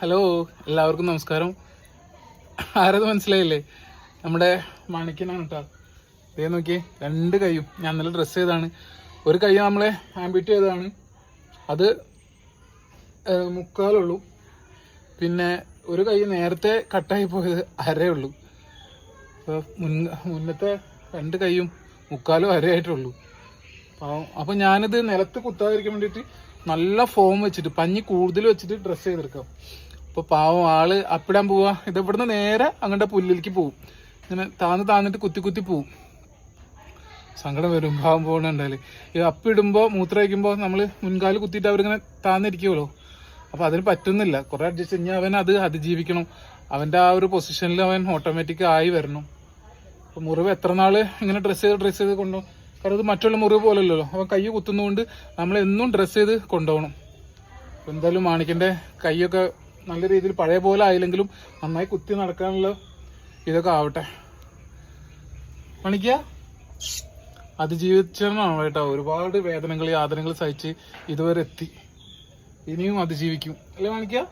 Hello, എല്ലാവർക്കും നമസ്കാരം. ആരത് മനസ്സിലായില്ലേ? നമ്മുടെ മാണിക്കനാണ് കേട്ടോ. ഇതേ നോക്കിയേ, രണ്ട് കൈയും ഞാൻ ഇന്നലെ ഡ്രസ്സ് ചെയ്താണ്. ഒരു കൈ നമ്മളെ ആംബിറ്റ് ചെയ്തതാണ്, അത് മുക്കാലുള്ളൂ. പിന്നെ ഒരു കൈ നേരത്തെ കട്ടായി പോയത് അരേ ഉള്ളൂ. അപ്പോൾ മുന്നത്തെ രണ്ട് കൈയും മുക്കാലും അരയായിട്ടുള്ളൂ. അപ്പോൾ ഞാനിത് നിലത്ത് കുത്താതിരിക്കാൻ വേണ്ടിയിട്ട് നല്ല ഫോം വെച്ചിട്ട് പഞ്ഞി കൂടുതൽ വെച്ചിട്ട് ഡ്രസ്സ് ചെയ്തെടുക്കാം. അപ്പോൾ പാവം ആള് അപ്പിടാൻ പോവുക. ഇത് ഇവിടുന്ന് നേരെ അങ്ങോട്ട് പുല്ലിലേക്ക് പോവും. ഇങ്ങനെ താന്നിട്ട് കുത്തി പോവും. സങ്കടം വരും പാവം പോകണുണ്ടായാൽ. ഈ അപ്പിടുമ്പോൾ മൂത്രമൊഴിക്കുമ്പോൾ നമ്മൾ മുൻകാല് കുത്തിയിട്ട് അവരിങ്ങനെ താന്നിരിക്കുമല്ലോ. അപ്പോൾ അതിന് പറ്റുന്നില്ല. കുറേ അഡ്ജസ്റ്റ് കഴിഞ്ഞാൽ അവൻ അത് അതിജീവിക്കണം. അവൻ്റെ ആ ഒരു പൊസിഷനിൽ അവൻ ഓട്ടോമാറ്റിക് ആയി വരണം. അപ്പോൾ മുറിവ് എത്ര നാൾ ഇങ്ങനെ ഡ്രസ്സ് ചെയ്ത് കൊണ്ടുപോകും. കാരണം ഇത് മറ്റുള്ള മുറിവ് പോലല്ലോ. അവൻ കൈ കുത്തുന്നതുകൊണ്ട് നമ്മളെന്നും ഡ്രസ്സ് ചെയ്ത് കൊണ്ടുപോകണം. എന്തായാലും മാണിക്കൻ്റെ കൈയൊക്കെ നല്ല രീതിയിൽ പഴയ പോലെ ആയില്ലെങ്കിലും നന്നായി കുത്തി നടക്കാനുള്ള ഇതൊക്കെ ആവട്ടെ. മാണിക്ക അതിജീവിച്ചാണ് കേട്ടോ. ഒരുപാട് വേദനകൾ യാതനകൾ സഹിച്ച് ഇതുവരെ എത്തി. ഇനിയും അതിജീവിക്കും അല്ലേ മാണിക്ക?